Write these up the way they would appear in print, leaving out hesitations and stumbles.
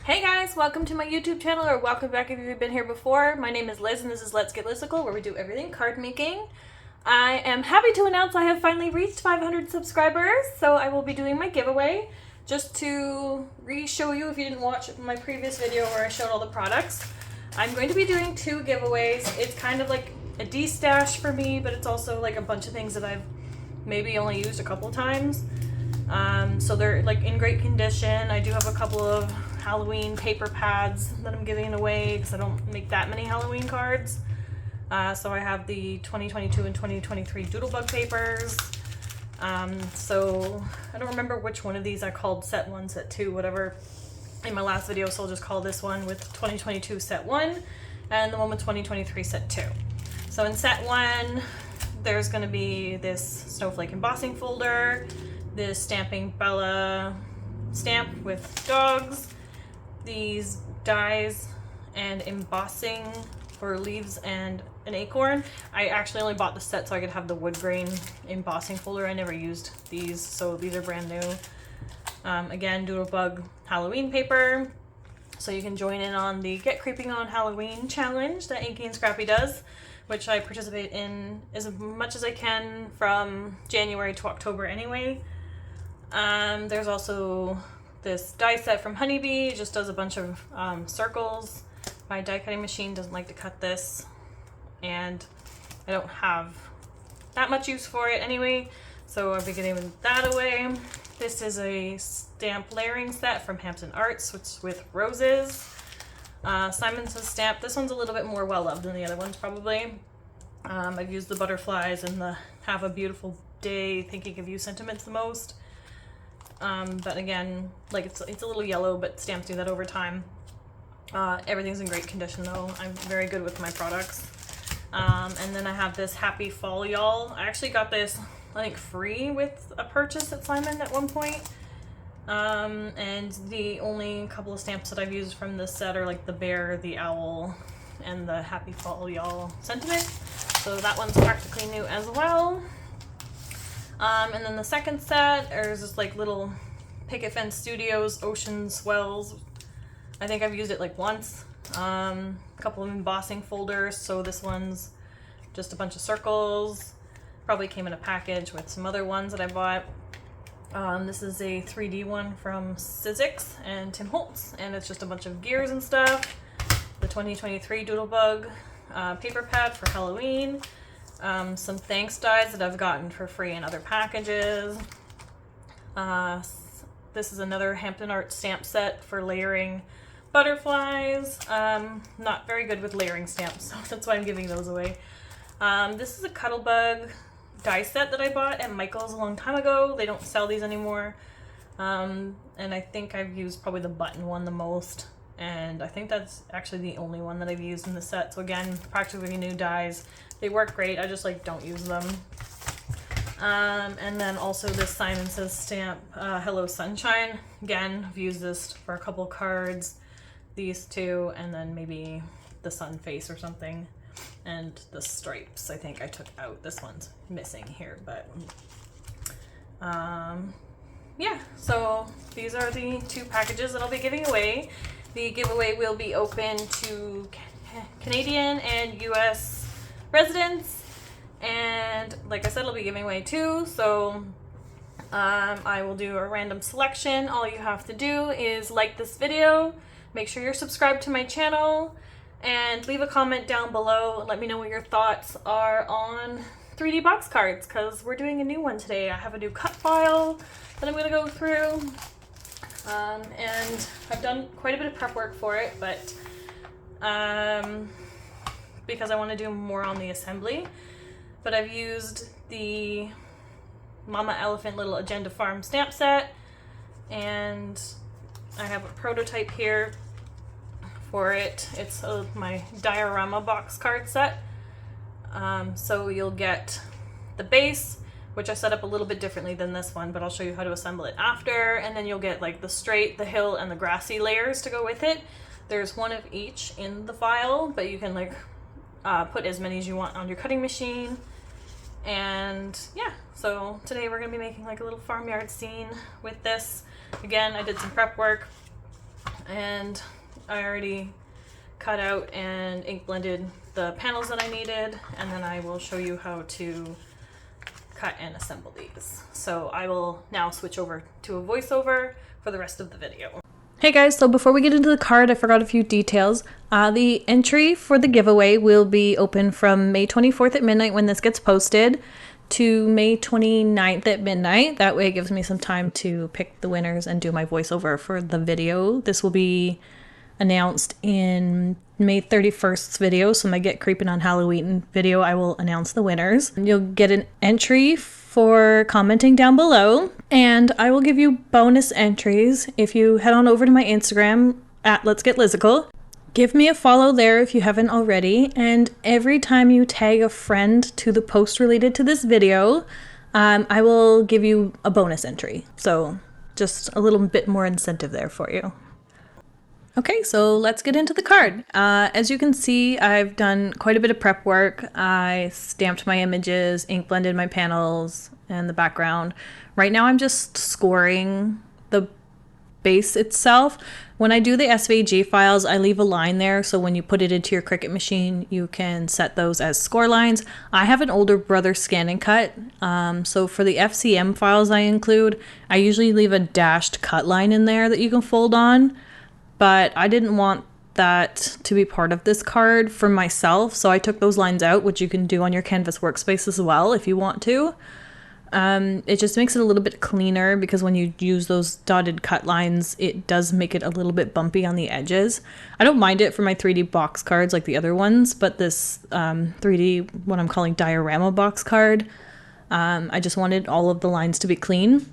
Hey guys, welcome to my YouTube channel, or welcome back if you've been here before. My name is Liz and this is Let's Get Listicle, where we do everything card making. I am happy to announce I have finally reached 500 subscribers, so I will be doing my giveaway. Just to re-show you if you didn't watch my previous video where I showed all the products, I'm going to be doing two giveaways. It's kind of like a de-stash for me, but it's also like a bunch of things that I've maybe only used a couple times. So they're like in great condition. I do have a couple of Halloween paper pads that I'm giving away because I don't make that many Halloween cards. So I have the 2022 and 2023 Doodlebug papers. So I don't remember which one of these I called set 1, set 2, whatever in my last video, so I'll just call this one with 2022 set 1 and the one with 2023 set 2. So in set 1, there's going to be this snowflake embossing folder, this Stamping Bella stamp with dogs, these dies and embossing for leaves and an acorn. I actually only bought the set so I could have the wood grain embossing folder. I never used these, so these are brand new. Again, Doodlebug Halloween paper, so you can join in on the Get Creeping on Halloween challenge that Inky and Scrappy does, which I participate in as much as I can from January to October anyway. There's also this die set from Honeybee. It just does a bunch of circles. My die cutting machine doesn't like to cut this, and I don't have that much use for it anyway, so I'll be giving that away. This is a stamp layering set from Hampton Arts, which is with roses. Simon Says stamp. This one's a little bit more well loved than the other ones probably. I've used the butterflies and the have a beautiful day thinking of you sentiments the most. But again, like it's a little yellow, but stamps do that over time. Everything's in great condition though. I'm very good with my products. And then I have this Happy Fall Y'all. I actually got this, I think, free with a purchase at Simon at one point. And the only couple of stamps that I've used from this set are like the bear, the owl, and the Happy Fall Y'all sentiment. So that one's practically new as well. And then the second set, there's this like little Picket Fence Studios Ocean Swells. I think I've used it like once. A couple of embossing folders, so this one's just a bunch of circles. Probably came in a package with some other ones that I bought. This is a 3D one from Sizzix and Tim Holtz, and it's just a bunch of gears and stuff. The 2023 Doodlebug paper pad for Halloween. Some thanks dies that I've gotten for free in other packages. This is another Hampton Arts stamp set for layering butterflies. Not very good with layering stamps, so that's why I'm giving those away. This is a Cuttlebug die set that I bought at Michael's a long time ago. They don't sell these anymore. And I think I've used probably the button one the most. And I think that's actually the only one that I've used in the set. So again, practically new dies. They work great, I just like don't use them. And then also this Simon Says stamp, Hello Sunshine. Again, I've used this for a couple cards. These two, and then maybe the sun face or something. And the stripes, I think I took out. This one's missing here, but yeah, so these are the two packages that I'll be giving away. The giveaway will be open to Canadian and US residents, and like I said, I'll be giving away two, so I will do a random selection. All you have to do is like this video, make sure you're subscribed to my channel, and leave a comment down below and let me know what your thoughts are on 3D box cards, because we're doing a new one today. I have a new cut file that I'm going to go through, and I've done quite a bit of prep work for it, but because I want to do more on the assembly. But I've used the Mama Elephant Little Agenda Farm stamp set, and I have a prototype here for it. It's my Diorama Box Card set. So you'll get the base, which I set up a little bit differently than this one, but I'll show you how to assemble it after, and then you'll get like the straight, the hill, and the grassy layers to go with it. There's one of each in the file, but you can like put as many as you want on your cutting machine. And yeah, so today we're gonna be making like a little farmyard scene with this. Again, I did some prep work. and I already cut out and ink blended the panels that I needed, and then I will show you how to cut and assemble these. So I will now switch over to a voiceover for the rest of the video. Hey guys, so before we get into the card, I forgot a few details. The entry for the giveaway will be open from May 24th at midnight when this gets posted to May 29th at midnight. That way it gives me some time to pick the winners and do my voiceover for the video. This will be announced in May 31st's video, so my Get Creepin' on Halloween video, I will announce the winners. You'll get an entry for commenting down below, and I will give you bonus entries if you head on over to my Instagram at Let's Get Lizical. Give me a follow there if you haven't already, and every time you tag a friend to the post related to this video, I will give you a bonus entry. So just a little bit more incentive there for you. Okay, so let's get into the card. As you can see, I've done quite a bit of prep work. I stamped my images, ink blended my panels and the background. Right now I'm just scoring the base itself. When I do the SVG files, I leave a line there, so when you put it into your Cricut machine, you can set those as score lines. I have an older brother scan and cut, so for the FCM files I include, I usually leave a dashed cut line in there that you can fold on. But I didn't want that to be part of this card for myself, so I took those lines out, which you can do on your Canvas workspace as well if you want to. It just makes it a little bit cleaner because when you use those dotted cut lines, it does make it a little bit bumpy on the edges. I don't mind it for my 3D box cards like the other ones, but this 3D, what I'm calling Diorama Box Card, I just wanted all of the lines to be clean.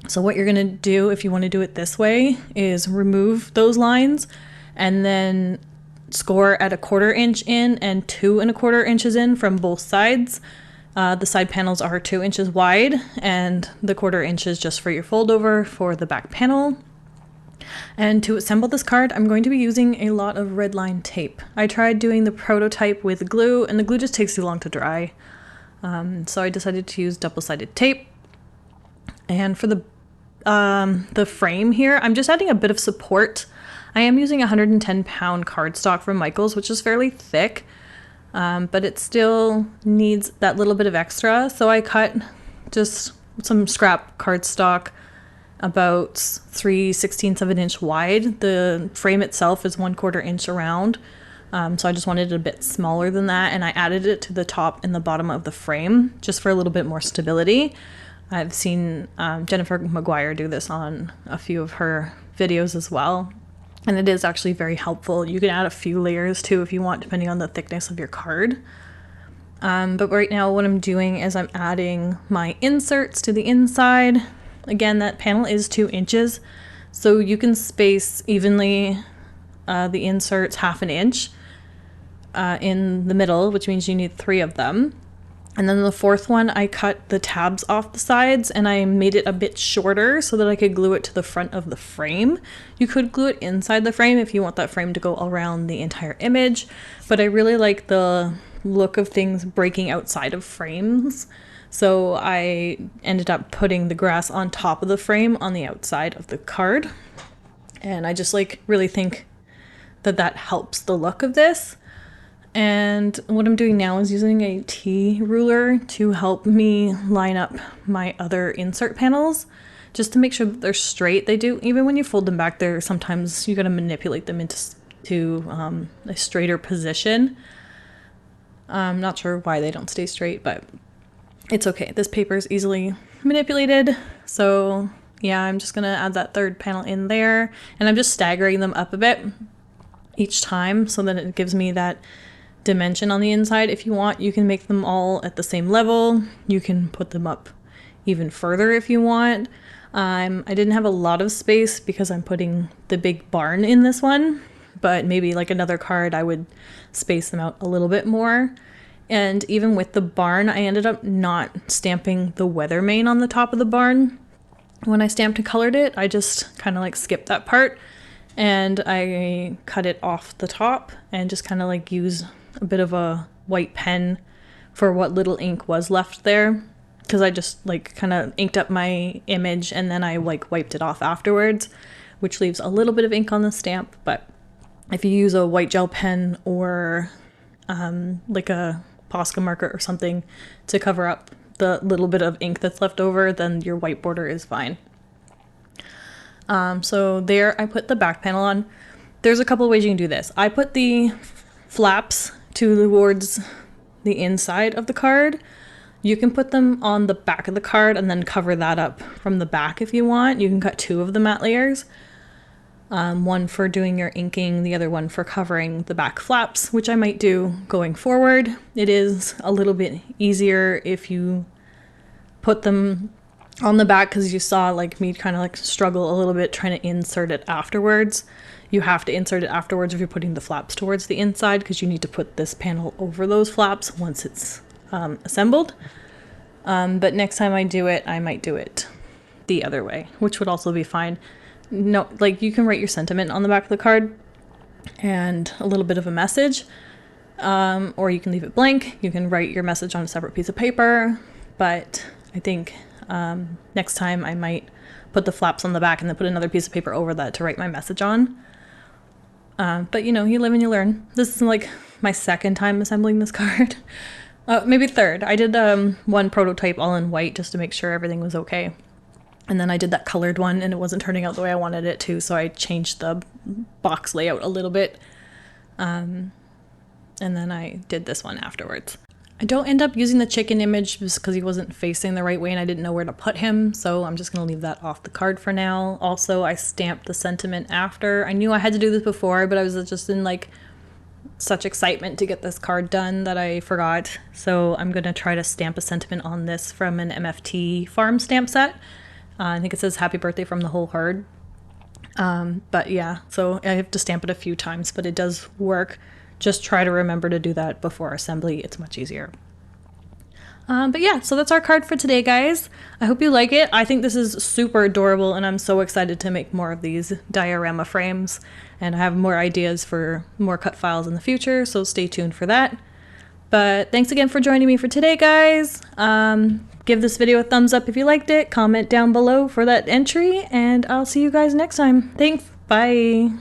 So what you're going to do if you want to do it this way is remove those lines and then score at 1/4 inch in and 2 1/4 inches in from both sides. The side panels are 2 inches wide, and the 1/4 inch is just for your fold over for the back panel. And to assemble this card, I'm going to be using a lot of red line tape. I tried doing the prototype with glue, and the glue just takes too long to dry. So I decided to use double-sided tape. And for the frame here, I'm just adding a bit of support. I am using 110-pound cardstock from Michaels, which is fairly thick, but it still needs that little bit of extra. So I cut just some scrap cardstock about 3/16 of an inch wide. The frame itself is 1/4 inch around, so I just wanted it a bit smaller than that, and I added it to the top and the bottom of the frame just for a little bit more stability. I've seen Jennifer McGuire do this on a few of her videos as well, and it is actually very helpful. You can add a few layers too if you want, depending on the thickness of your card. But right now what I'm doing is I'm adding my inserts to the inside. Again, that panel is 2 inches, so you can space evenly the inserts 1/2 inch in the middle, which means you need 3 of them. And then the 4th one, I cut the tabs off the sides and I made it a bit shorter so that I could glue it to the front of the frame. You could glue it inside the frame if you want that frame to go around the entire image, but I really like the look of things breaking outside of frames. So I ended up putting the grass on top of the frame on the outside of the card. And I just really think that that helps the look of this. And what I'm doing now is using a T ruler to help me line up my other insert panels, just to make sure that they're straight. They do, even when you fold them back there, sometimes you gotta manipulate them into a straighter position. I'm not sure why they don't stay straight, but it's okay. This paper is easily manipulated. So yeah, I'm just gonna add that 3rd panel in there, and I'm just staggering them up a bit each time so that it gives me that dimension on the inside. If you want, you can make them all at the same level. You can put them up even further if you want. I didn't have a lot of space because I'm putting the big barn in this one, but maybe like another card I would space them out a little bit more. And even with the barn, I ended up not stamping the weather vane on the top of the barn. When I stamped and colored it, I just kind of skipped that part, and I cut it off the top and just kind of use a bit of a white pen for what little ink was left there, because I just kind of inked up my image and then I wiped it off afterwards, which leaves a little bit of ink on the stamp, but if you use a white gel pen or like a Posca marker or something to cover up the little bit of ink that's left over, then your white border is fine. So there I put the back panel on. There's a couple of ways you can do this. I put the flaps towards the inside of the card. You can put them on the back of the card and then cover that up from the back if you want. You can cut two of the matte layers. One for doing your inking, the other one for covering the back flaps, which I might do going forward. It is a little bit easier if you put them on the back, because you saw like me kind of like struggle a little bit trying to insert it afterwards. You have to insert it afterwards if you're putting the flaps towards the inside, because you need to put this panel over those flaps once it's assembled. But next time I do it, I might do it the other way, which would also be fine. No, like you can write your sentiment on the back of the card and a little bit of a message, or you can leave it blank. You can write your message on a separate piece of paper, but I think next time I might put the flaps on the back and then put another piece of paper over that to write my message on. But you know, you live and you learn. This is like my second time assembling this card. Maybe third. I did one prototype all in white just to make sure everything was okay. And then I did that colored one and it wasn't turning out the way I wanted it to, so I changed the box layout a little bit. And then I did this one afterwards. I don't end up using the chicken image just because he wasn't facing the right way and I didn't know where to put him, so I'm just going to leave that off the card for now. Also, I stamped the sentiment after. I knew I had to do this before, but I was just in like such excitement to get this card done that I forgot. So I'm going to try to stamp a sentiment on this from an MFT farm stamp set. I think it says happy birthday from the whole herd. But yeah, so I have to stamp it a few times, but it does work. Just try to remember to do that before assembly. It's much easier. But yeah, so that's our card for today, guys. I hope you like it. I think this is super adorable and I'm so excited to make more of these diorama frames. And I have more ideas for more cut files in the future, so stay tuned for that. But thanks again for joining me for today, guys. Give this video a thumbs up if you liked it. Comment down below for that entry, and I'll see you guys next time. Thanks. Bye.